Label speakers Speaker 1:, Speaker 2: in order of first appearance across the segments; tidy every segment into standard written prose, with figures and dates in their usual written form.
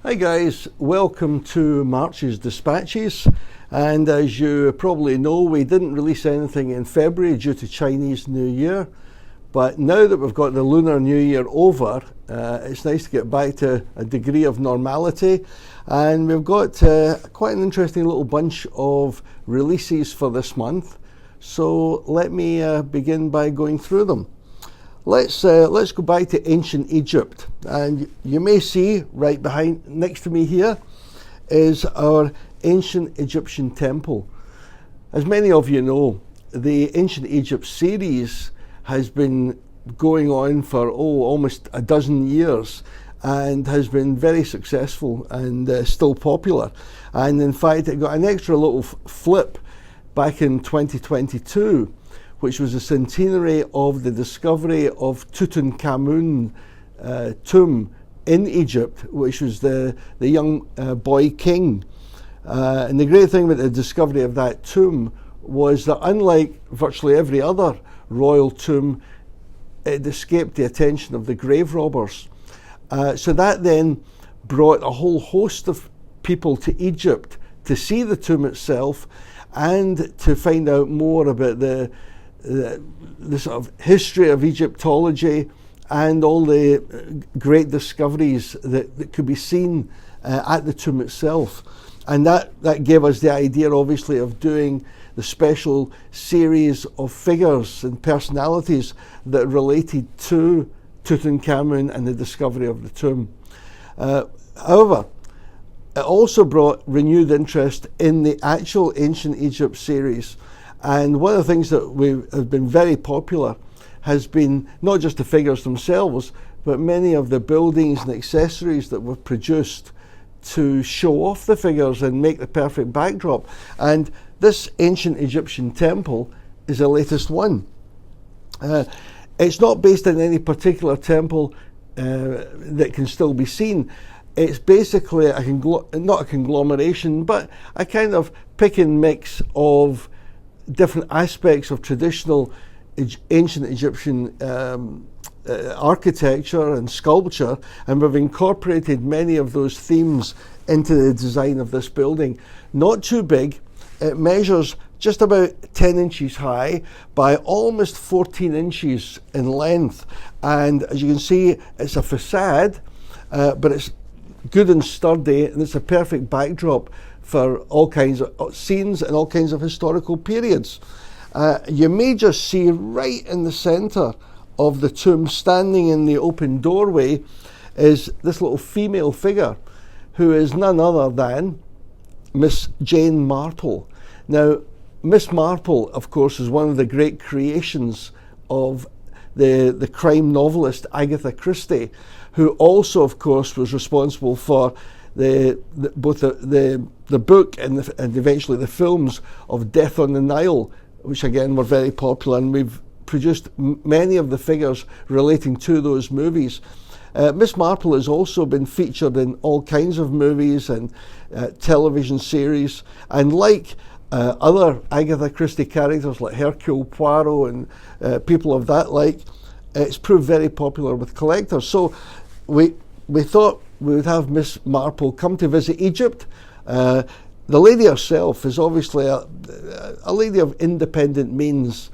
Speaker 1: Hi guys, welcome to March's Dispatches, and as you probably know, we didn't release anything in February due to Chinese New Year, but now that we've got the Lunar New Year over, it's nice to get back to a degree of normality, and we've got quite an interesting little bunch of releases for this month, so let me begin by going through them. Let's go back to ancient Egypt, and you may see right behind, next to me here, is our ancient Egyptian temple. As many of you know, the Ancient Egypt series has been going on for almost a dozen years, and has been very successful and still popular. And in fact, it got an extra little flip back in 2022. Which was the centenary of the discovery of Tutankhamun tomb in Egypt, which was the young boy king. And the great thing about the discovery of that tomb was that, unlike virtually every other royal tomb, it escaped the attention of the grave robbers. So that then brought a whole host of people to Egypt to see the tomb itself and to find out more about the sort of history of Egyptology and all the great discoveries that could be seen at the tomb itself. And that gave us the idea, obviously, of doing the special series of figures and personalities that related to Tutankhamun and the discovery of the tomb. However, it also brought renewed interest in the actual Ancient Egypt series. And one of the things that have been very popular has been not just the figures themselves, but many of the buildings and accessories that were produced to show off the figures and make the perfect backdrop. And this ancient Egyptian temple is the latest one. It's not based on any particular temple that can still be seen. It's basically not a conglomeration, but a kind of pick and mix of different aspects of traditional ancient Egyptian architecture and sculpture, and we've incorporated many of those themes into the design of this building. Not too big. It measures just about 10 inches high by almost 14 inches in length, and as you can see, it's a facade, but it's good and sturdy, and it's a perfect backdrop for all kinds of scenes and all kinds of historical periods. You may just see right in the centre of the tomb, standing in the open doorway, is this little female figure who is none other than Miss Jane Marple. Now, Miss Marple, of course, is one of the great creations of the crime novelist Agatha Christie, who also, of course, was responsible for both the book and eventually the films of Death on the Nile, which again were very popular, and we've produced many of the figures relating to those movies. Miss Marple has also been featured in all kinds of movies and television series, and like other Agatha Christie characters like Hercule Poirot and people of that like, it's proved very popular with collectors. So we thought we would have Miss Marple come to visit Egypt. The lady herself is obviously a lady of independent means,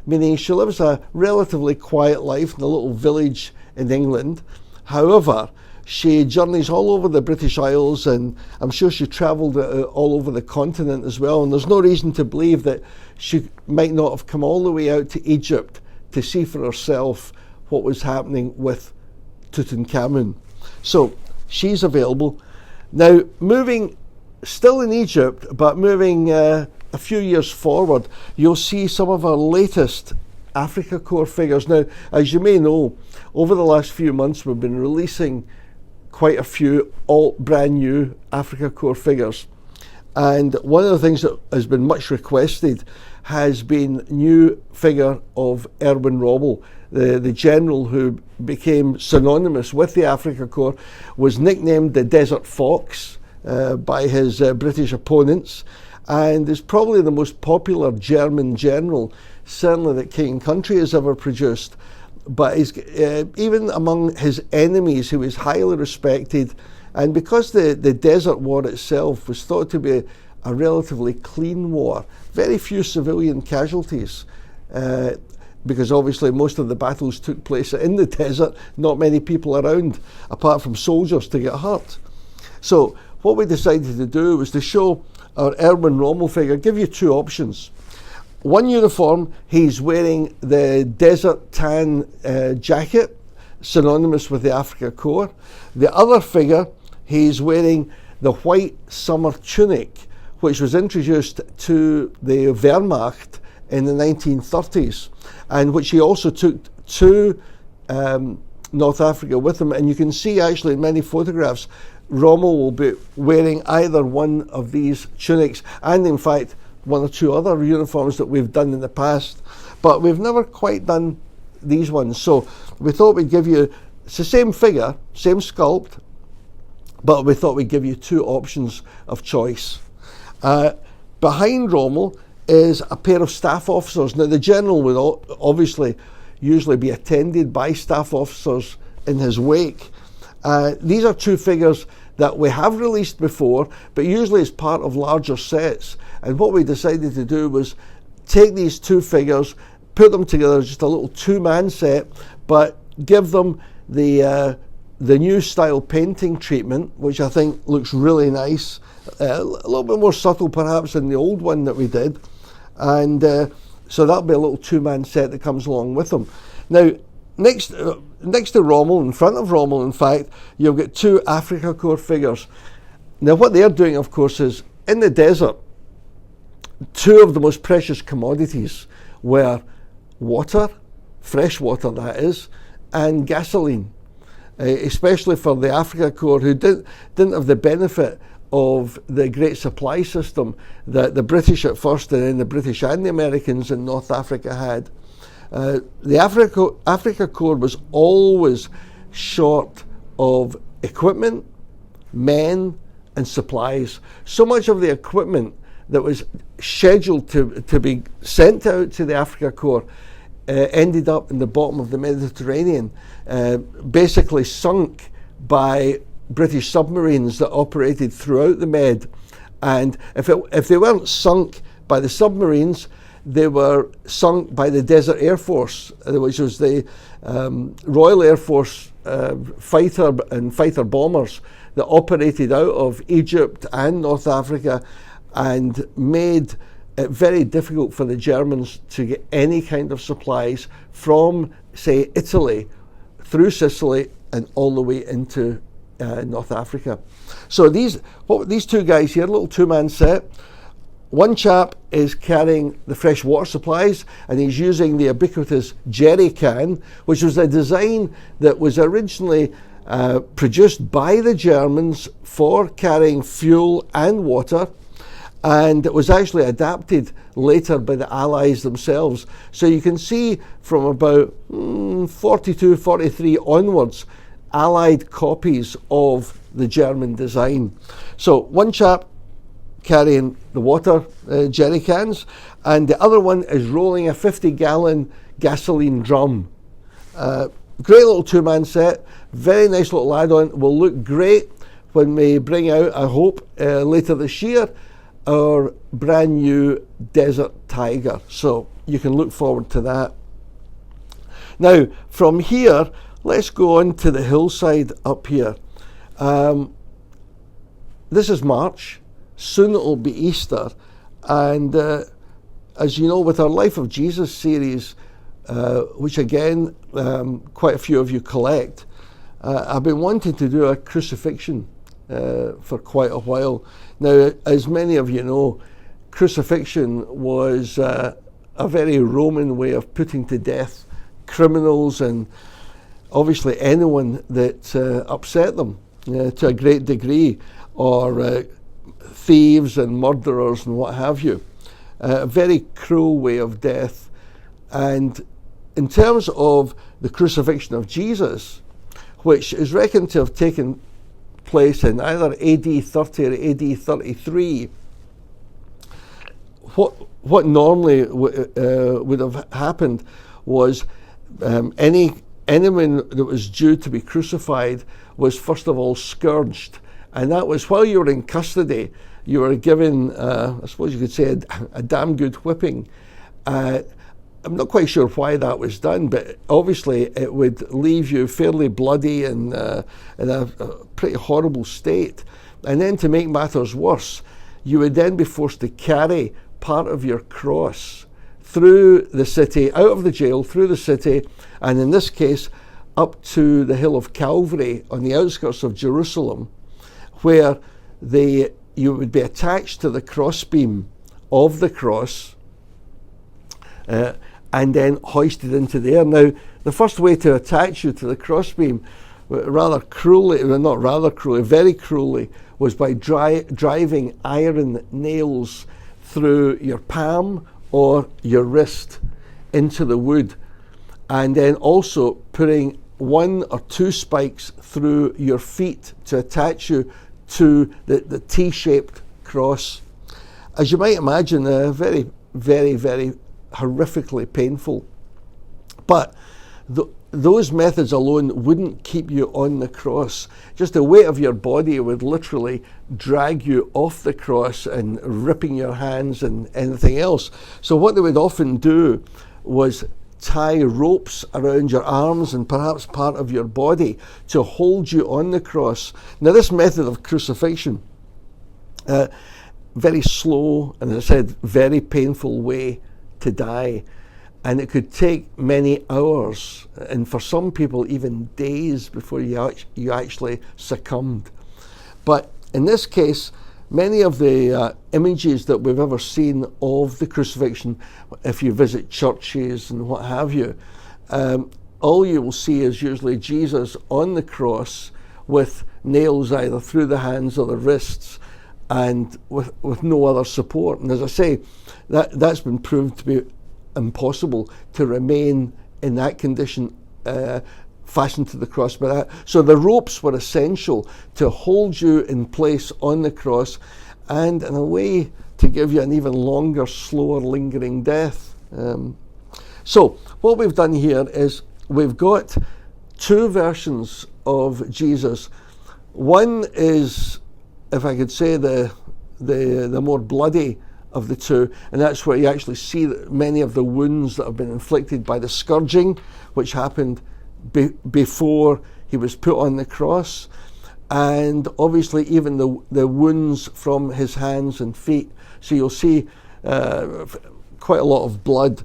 Speaker 1: meaning she lives a relatively quiet life in a little village in England. However, she journeys all over the British Isles, and I'm sure she travelled all over the continent as well, and there's no reason to believe that she might not have come all the way out to Egypt to see for herself what was happening with Tutankhamun. So she's available. Now, moving still in Egypt, but moving a few years forward, you'll see some of our latest Afrika Korps figures. Now, as you may know, over the last few months, we've been releasing quite a few all brand new Afrika Korps figures. And one of the things that has been much requested has been new figure of Erwin Rommel, the general who became synonymous with the Afrika Korps, was nicknamed the Desert Fox by his British opponents, and is probably the most popular German general, certainly that King and Country has ever produced. But he's, even among his enemies, he was highly respected And because the Desert War itself was thought to be a relatively clean war, very few civilian casualties, because obviously most of the battles took place in the desert, not many people around apart from soldiers to get hurt. So what we decided to do was to show our Erwin Rommel figure, give you two options. One uniform, he's wearing the desert tan jacket, synonymous with the Afrika Korps. The other figure, he's wearing the white summer tunic, which was introduced to the Wehrmacht in the 1930s, and which he also took to North Africa with him. And you can see actually in many photographs, Rommel will be wearing either one of these tunics, and in fact one or two other uniforms that we've done in the past, but we've never quite done these ones. So we thought we'd give you, it's the same figure, same sculpt, but we thought we'd give you two options of choice. Behind Rommel is a pair of staff officers. Now the general would obviously usually be attended by staff officers in his wake. These are two figures that we have released before, but usually as part of larger sets. And what we decided to do was take these two figures, put them together, just a little two-man set, but give them the new style painting treatment, which I think looks really nice, a little bit more subtle perhaps than the old one that we did. And so that'll be a little two-man set that comes along with them. Now, next to Rommel, in front of Rommel, in fact, you'll get two Afrika Korps figures. Now, what they're doing, of course, is in the desert, two of the most precious commodities were water, fresh water that is, and gasoline, especially for the Afrika Korps, who didn't have the benefit of the great supply system that the British at first, and then the British and the Americans in North Africa had. The Afrika Korps was always short of equipment, men, and supplies. So much of the equipment that was scheduled to be sent out to the Afrika Korps ended up in the bottom of the Mediterranean, basically sunk by British submarines that operated throughout the Med. And if they weren't sunk by the submarines, they were sunk by the Desert Air Force, which was the Royal Air Force fighter and fighter bombers that operated out of Egypt and North Africa, and made it very difficult for the Germans to get any kind of supplies from, say, Italy through Sicily and all the way into North Africa. So these two guys here, a little two-man set. One chap is carrying the fresh water supplies, and he's using the ubiquitous jerry can, which was a design that was originally produced by the Germans for carrying fuel and water, and it was actually adapted later by the Allies themselves. So you can see from about 42, 43 onwards, Allied copies of the German design. So one chap carrying the water jerry cans, and the other one is rolling a 50-gallon gasoline drum. Great little two-man set, very nice little add-on. Will look great when we bring out, I hope, later this year, our brand new Desert Tiger. So you can look forward to that. Now, from here, let's go on to the hillside up here. This is March. Soon it will be Easter. And as you know, with our Life of Jesus series, which again, quite a few of you collect, I've been wanting to do a crucifixion for quite a while. Now, as many of you know, crucifixion was a very Roman way of putting to death criminals and obviously anyone that upset them to a great degree, or thieves and murderers and what have you. A very cruel way of death. And in terms of the crucifixion of Jesus, which is reckoned to have taken place in either AD 30 or AD 33, what normally would have happened was any anyone that was due to be crucified was first of all scourged. And that was while you were in custody, you were given, I suppose you could say, a damn good whipping. I'm not quite sure why that was done, but obviously it would leave you fairly bloody and in a pretty horrible state. And then to make matters worse, you would then be forced to carry part of your cross through the city, out of the jail, through the city, and in this case, up to the hill of Calvary on the outskirts of Jerusalem, where you would be attached to the crossbeam of the cross, and then hoisted into the air. Now, the first way to attach you to the crossbeam, very cruelly, was by driving iron nails through your palm or your wrist into the wood, and then also putting 1 or 2 spikes through your feet to attach you to the T-shaped cross. As you might imagine, very, very, very horrifically painful. But those methods alone wouldn't keep you on the cross. Just the weight of your body would literally drag you off the cross and ripping your hands and anything else. So what they would often do was tie ropes around your arms and perhaps part of your body to hold you on the cross. Now, this method of crucifixion, very slow and, as I said, very painful way to die. And it could take many hours, and for some people even days, before you actually succumbed. But in this case, many of the images that we've ever seen of the crucifixion, if you visit churches and what have you, all you will see is usually Jesus on the cross with nails either through the hands or the wrists, and with no other support. And as I say, that's been proved to be impossible to remain in that condition, fastened to the cross by that. So the ropes were essential to hold you in place on the cross, and in a way to give you an even longer, slower, lingering death. So what we've done here is we've got 2 versions of Jesus. One is, if I could say, the more bloody of the 2, and that's where you actually see many of the wounds that have been inflicted by the scourging, which happened before he was put on the cross, and obviously even the wounds from his hands and feet. So you'll see quite a lot of blood.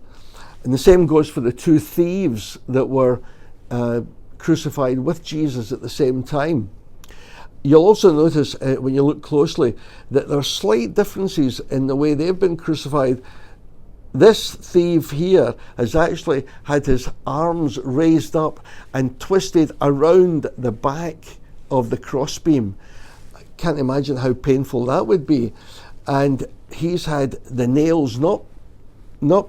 Speaker 1: And the same goes for the 2 thieves that were crucified with Jesus at the same time. You'll also notice when you look closely that there are slight differences in the way they've been crucified. This thief here has actually had his arms raised up and twisted around the back of the crossbeam. I can't imagine how painful that would be. And he's had the nails not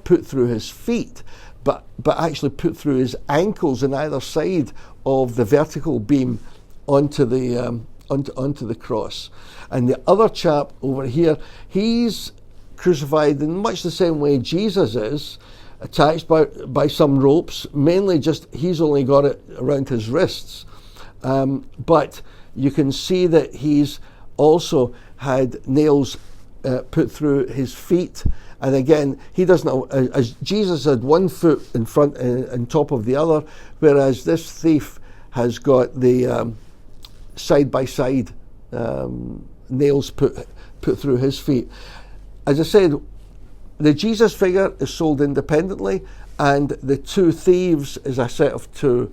Speaker 1: put through his feet, but actually put through his ankles on either side of the vertical beam onto the cross. And the other chap over here, he's crucified in much the same way Jesus is, attached by some ropes, mainly just he's only got it around his wrists. But you can see that he's also had nails put through his feet. And again, he doesn't, as Jesus had 1 foot in front and top of the other, whereas this thief has got the side-by-side nails put through his feet. As I said, the Jesus figure is sold independently, and the 2 thieves is a set of 2.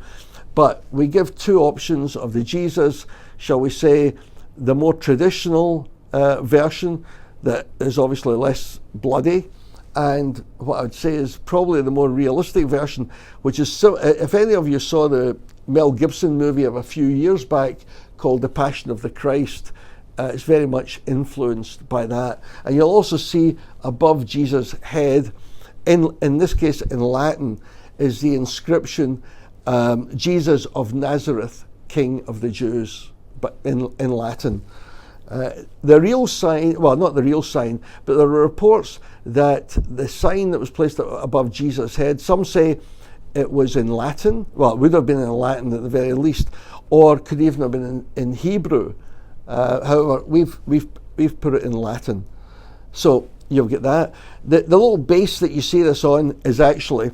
Speaker 1: But we give 2 options of the Jesus, shall we say, the more traditional version that is obviously less bloody, and what I would say is probably the more realistic version, which is, so, if any of you saw the Mel Gibson movie of a few years back called The Passion of the Christ, it's very much influenced by that. And you'll also see above Jesus' head, in this case in Latin, is the inscription, Jesus of Nazareth, King of the Jews, but in Latin. The real sign, well, not the real sign, but there are reports that the sign that was placed above Jesus' head, some say it was in Latin. Well, it would have been in Latin at the very least, or could even have been in Hebrew. However, we've put it in Latin. So you'll get that. The little base that you see this on is actually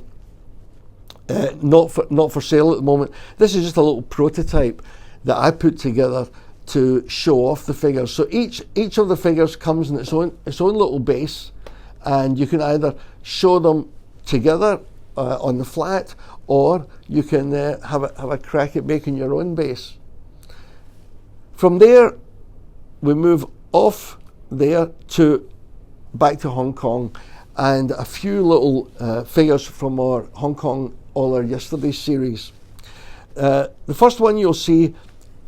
Speaker 1: not for sale at the moment. This is just a little prototype that I put together to show off the figures. So each of the figures comes in its own little base, and you can either show them together on the flat, or you can have a crack at making your own base. From there, we move off there back to Hong Kong, and a few little figures from our Hong Kong All Our Yesterday series. The first one you'll see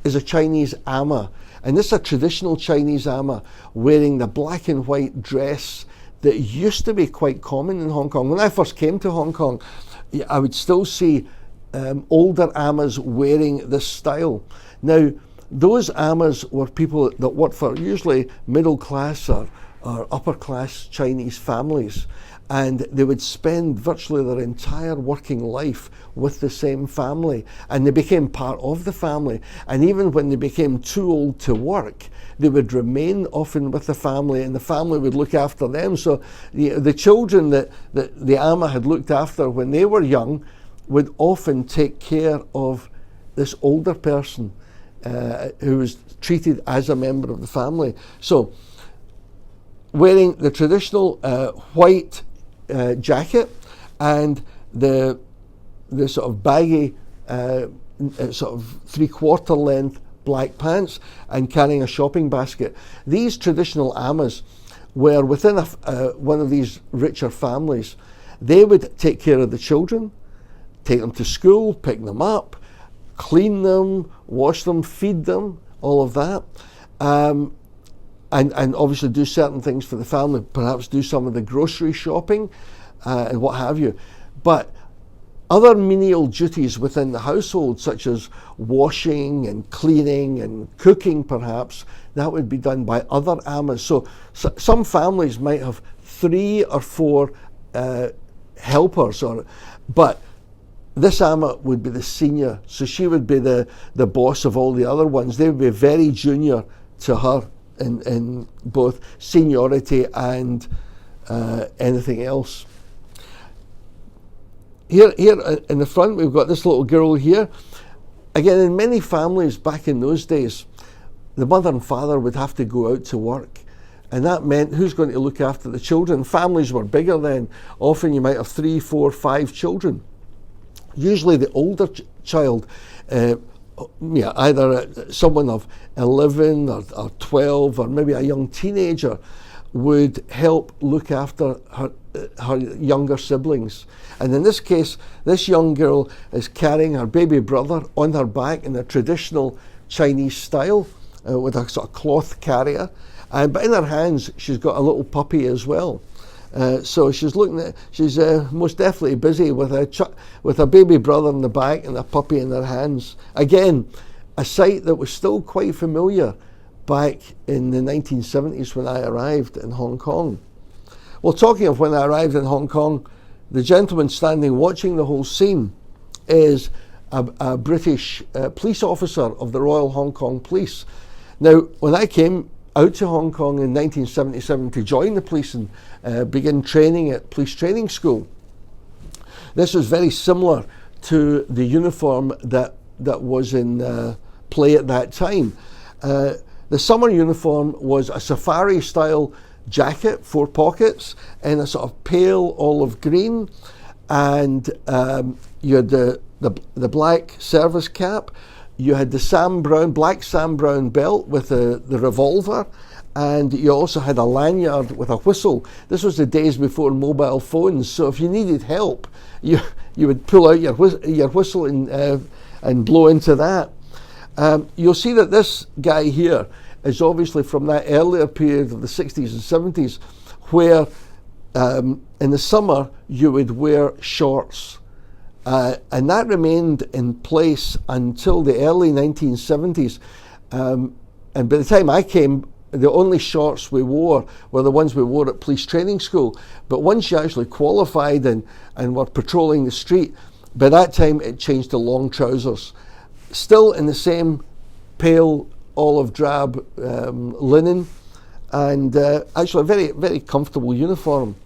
Speaker 1: is a Chinese ama, and this is a traditional Chinese ama wearing the black and white dress that used to be quite common in Hong Kong. When I first came to Hong Kong, I would still see older amas wearing this style. Now, those amas were people that worked for usually middle class or upper class Chinese families, and they would spend virtually their entire working life with the same family, and they became part of the family. And even when they became too old to work, they would remain often with the family, and the family would look after them. So the children that the ama had looked after when they were young would often take care of this older person who was treated as a member of the family. So wearing the traditional white jacket and the sort of baggy sort of 3/4 length black pants, and carrying a shopping basket. These traditional amas were within one of these richer families. They would take care of the children, take them to school, pick them up, clean them, wash them, feed them, all of that. And obviously do certain things for the family, perhaps do some of the grocery shopping and what have you. But other menial duties within the household, such as washing and cleaning and cooking perhaps, that would be done by other amas. So some families might have 3 or 4 helpers, but this ama would be the senior, so she would be the boss of all the other ones. They would be very junior to her in both seniority and anything else. Here in the front, we've got this little girl here. Again, in many families back in those days, the mother and father would have to go out to work, and that meant who's going to look after the children? Families were bigger then. Often you might have 3, 4, 5 children. Usually the older child, either someone of 11 or 12 or maybe a young teenager, would help look after her younger siblings. And in this case, this young girl is carrying her baby brother on her back in a traditional Chinese style with a sort of cloth carrier. But in her hands, she's got a little puppy as well. So she's most definitely busy with a baby brother in the back and a puppy in her hands. Again, a sight that was still quite familiar back in the 1970s when I arrived in Hong Kong. Well, talking of when I arrived in Hong Kong, the gentleman standing watching the whole scene is a British police officer of the Royal Hong Kong Police. Now, when I came out to Hong Kong in 1977 to join the police and begin training at police training school, this was very similar to the uniform that was in play at that time. The summer uniform was a safari style jacket, 4 pockets, in a sort of pale olive green, and you had the black service cap. You had the black Sam Brown belt with the revolver, and you also had a lanyard with a whistle. This was the days before mobile phones, so if you needed help, you would pull out your whistle and blow into that. You'll see that this guy here is obviously from that earlier period of the 60s and 70s, where in the summer you would wear shorts. And that remained in place until the early 1970s. And by the time I came, the only shorts we wore were the ones we wore at police training school. But once you actually qualified and were patrolling the street, By that time, it changed to long trousers, still in the same pale olive drab linen, and actually a very, very comfortable uniform.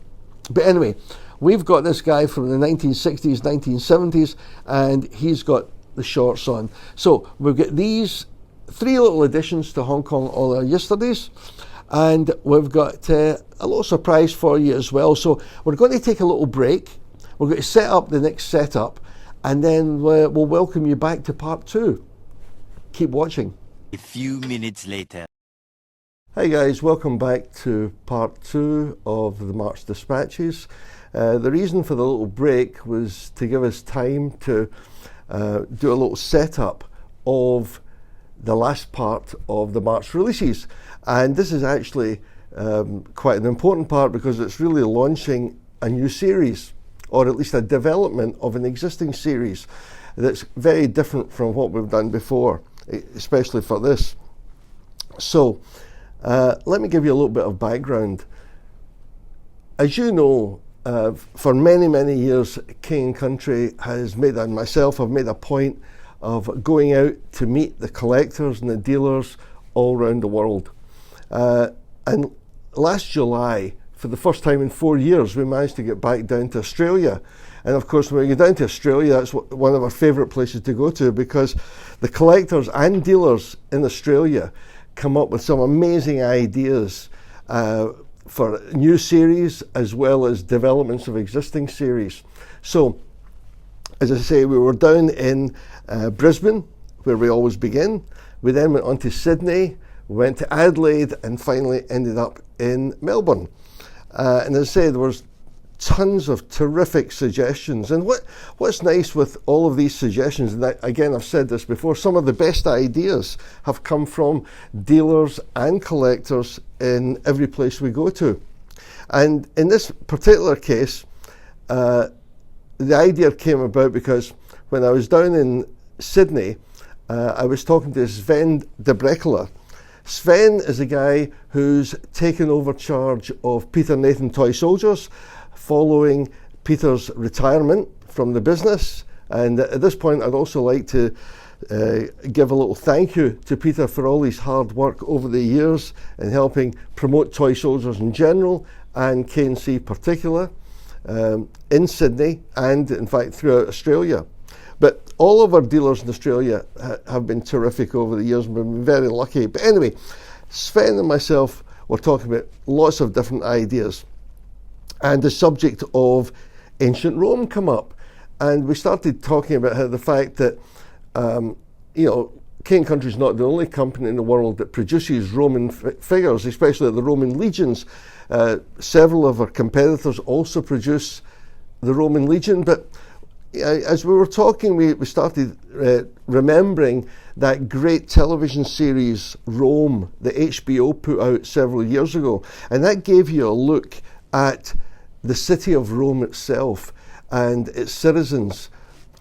Speaker 1: But anyway, we've got this guy from the 1960s, 1970s, and he's got the shorts on. So we've got these 3 little additions to Hong Kong All Our Yesterdays, and we've got a little surprise for you as well. So we're going to take a little break. We're going to set up the next setup, and then we'll welcome you back to part 2. Keep watching.
Speaker 2: A few minutes later.
Speaker 1: Hi guys, welcome back to part 2 of the March Dispatches. The reason for the little break was to give us time to do a little setup of the last part of the March releases. And this is actually quite an important part because it's really launching a new series, or at least a development of an existing series that's very different from what we've done before, especially for this. So let me give you a little bit of background. As you know, for many, many years, King & Country has made, and myself have made a point of going out to meet the collectors and the dealers all around the world. And last July, for the first time in 4 years, we managed to get back down to Australia. And of course, when we get down to Australia, that's one of our favourite places to go to, because the collectors and dealers in Australia come up with some amazing ideas for new series as well as developments of existing series. So, as I say, we were down in Brisbane, where we always begin. We then went on to Sydney, went to Adelaide, and finally ended up in Melbourne. And as I say, there was tons of terrific suggestions. And what's nice with all of these suggestions, and again, I've said this before, some of the best ideas have come from dealers and collectors in every place we go to. And in this particular case, the idea came about because when I was down in Sydney, I was talking to Sven de Breckler. Sven is a guy who's taken over charge of Peter Nathan Toy Soldiers following Peter's retirement from the business. And at this point, I'd also like to give a little thank you to Peter for all his hard work over the years in helping promote Toy Soldiers in general and K&C particular in Sydney and in fact throughout Australia. But all of our dealers in Australia have been terrific over the years and we've been very lucky. But anyway, Sven and myself were talking about lots of different ideas. And the subject of ancient Rome come up. And we started talking about how the fact that, King & Country is not the only company in the world that produces Roman figures, especially the Roman legions. Several of our competitors also produce the Roman legion. But as we were talking, we started remembering that great television series Rome that HBO put out several years ago. And that gave you a look at the city of Rome itself and its citizens,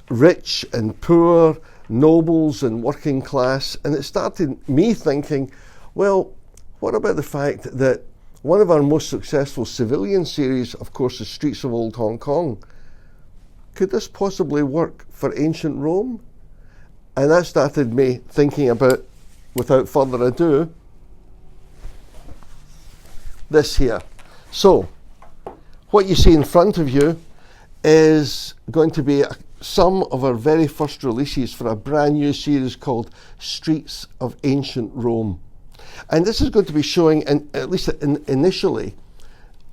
Speaker 1: rich and poor, nobles and working class. And it started me thinking, well, what about the fact that one of our most successful civilian series, of course, is Streets of Old Hong Kong? Could this possibly work for ancient Rome? And that started me thinking about, without further ado, this here. So, what you see in front of you is going to be some of our very first releases for a brand new series called Streets of Ancient Rome. And this is going to be showing, at least initially,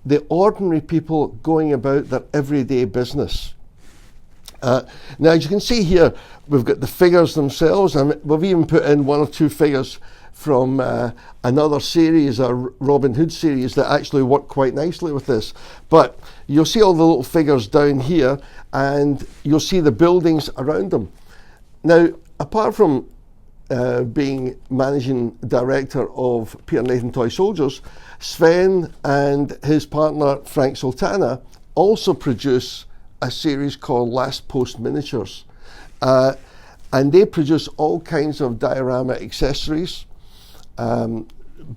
Speaker 1: the ordinary people going about their everyday business. Now, as you can see here, we've got the figures themselves, and we've even put in one or two figures from another series, a Robin Hood series, that actually work quite nicely with this. But you'll see all the little figures down here, and you'll see the buildings around them. Now, apart from being managing director of Peter Nathan Toy Soldiers, Sven and his partner Frank Sultana also produce a series called Last Post Miniatures. And they produce all kinds of diorama accessories,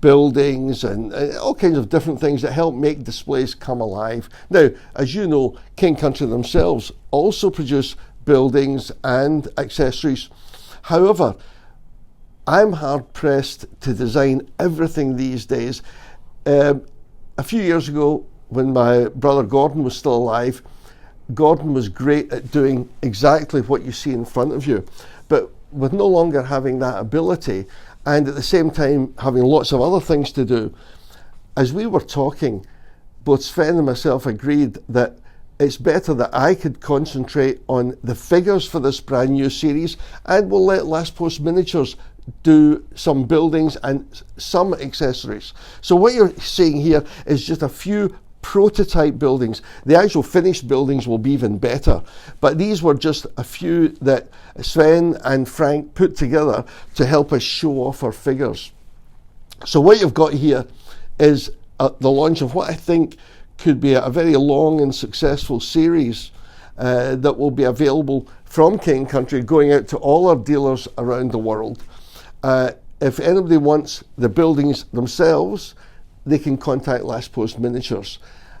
Speaker 1: buildings and all kinds of different things that help make displays come alive. Now, as you know, King Country themselves also produce buildings and accessories. However, I'm hard pressed to design everything these days. A few years ago, when my brother Gordon was still alive, Gordon was great at doing exactly what you see in front of you. But with no longer having that ability, and at the same time having lots of other things to do, as we were talking, both Sven and myself agreed that it's better that I could concentrate on the figures for this brand new series, and we'll let Last Post Miniatures do some buildings and some accessories. So what you're seeing here is just a few prototype buildings. The actual finished buildings will be even better, but these were just a few that Sven and Frank put together to help us show off our figures. So what you've got here is the launch of what I think could be a very long and successful series that will be available from King Country, going out to all our dealers around the world. If anybody wants the buildings themselves, they can contact Last Post Miniatures.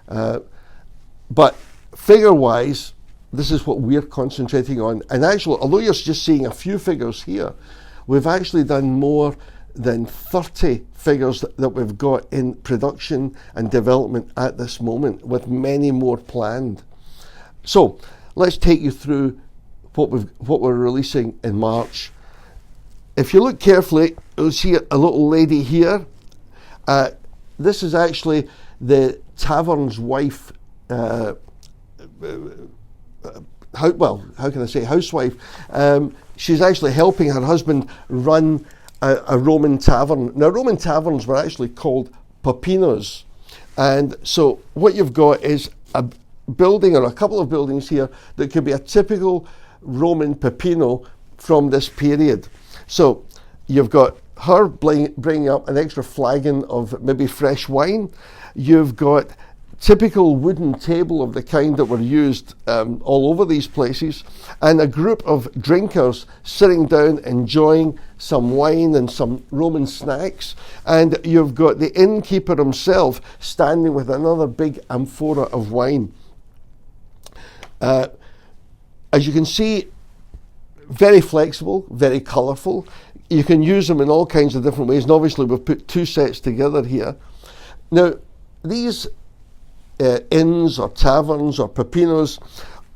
Speaker 1: But figure-wise, this is what we're concentrating on. And actually, although you're just seeing a few figures here, we've actually done more than 30 figures that we've got in production and development at this moment, with many more planned. So let's take you through what we're releasing in March. If you look carefully, you'll see a little lady here. This is actually the tavern's wife, housewife. She's actually helping her husband run a Roman tavern. Now, Roman taverns were actually called pepinos. And so what you've got is a building, or a couple of buildings here, that could be a typical Roman pepino from this period. So you've got her bringing up an extra flagon of maybe fresh wine. You've got typical wooden table of the kind that were used all over these places, and a group of drinkers sitting down enjoying some wine and some Roman snacks. And you've got the innkeeper himself standing with another big amphora of wine. As you can see, very flexible, very colourful. You can use them in all kinds of different ways, and obviously we've put two sets together here. Now, these inns or taverns or pepinos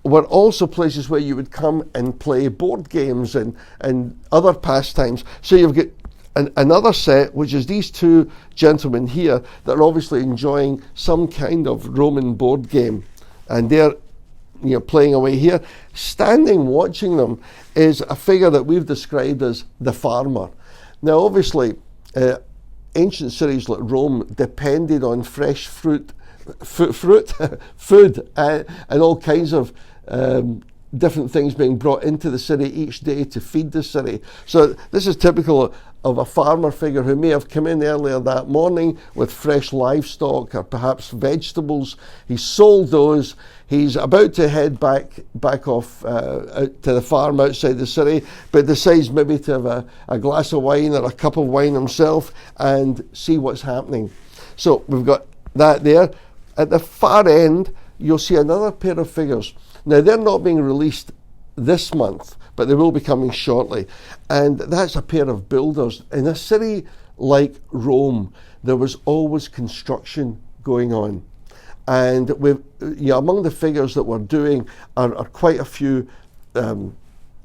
Speaker 1: were also places where you would come and play board games and other pastimes. So you've got another set, which is these two gentlemen here that are obviously enjoying some kind of Roman board game, and they're playing away here. Standing watching them is a figure that we've described as the farmer. Now, obviously, ancient cities like Rome depended on fresh food, and all kinds of different things being brought into the city each day to feed the city. So this is typical of a farmer figure who may have come in earlier that morning with fresh livestock or perhaps vegetables. He's sold those. He's about to head back off out to the farm outside the city, but decides maybe to have a glass of wine or a cup of wine himself and see what's happening. So we've got that there. At the far end, you'll see another pair of figures. Now, they're not being released this month, but they will be coming shortly. And that's a pair of builders. In a city like Rome, there was always construction going on. And among the figures that we're doing are quite a few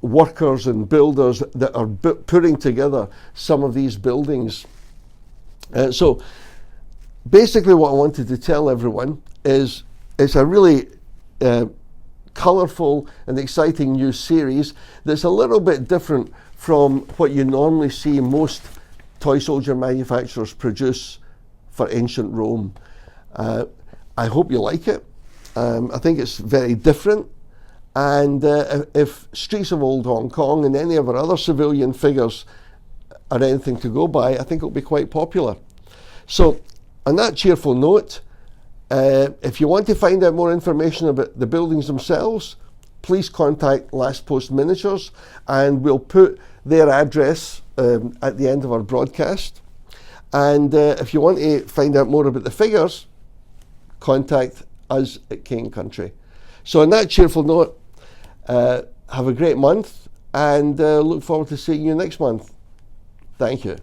Speaker 1: workers and builders that are putting together some of these buildings. So basically what I wanted to tell everyone is it's a really colourful and exciting new series that's a little bit different from what you normally see most toy soldier manufacturers produce for ancient Rome. I hope you like it. I think it's very different, and if Streets of Old Hong Kong and any of our other civilian figures are anything to go by, I think it'll be quite popular. So on that cheerful note, if you want to find out more information about the buildings themselves, please contact Last Post Miniatures, and we'll put their address at the end of our broadcast. And if you want to find out more about the figures, contact us at King Country. So on that cheerful note, Have a great month, and look forward to seeing you next month. Thank you.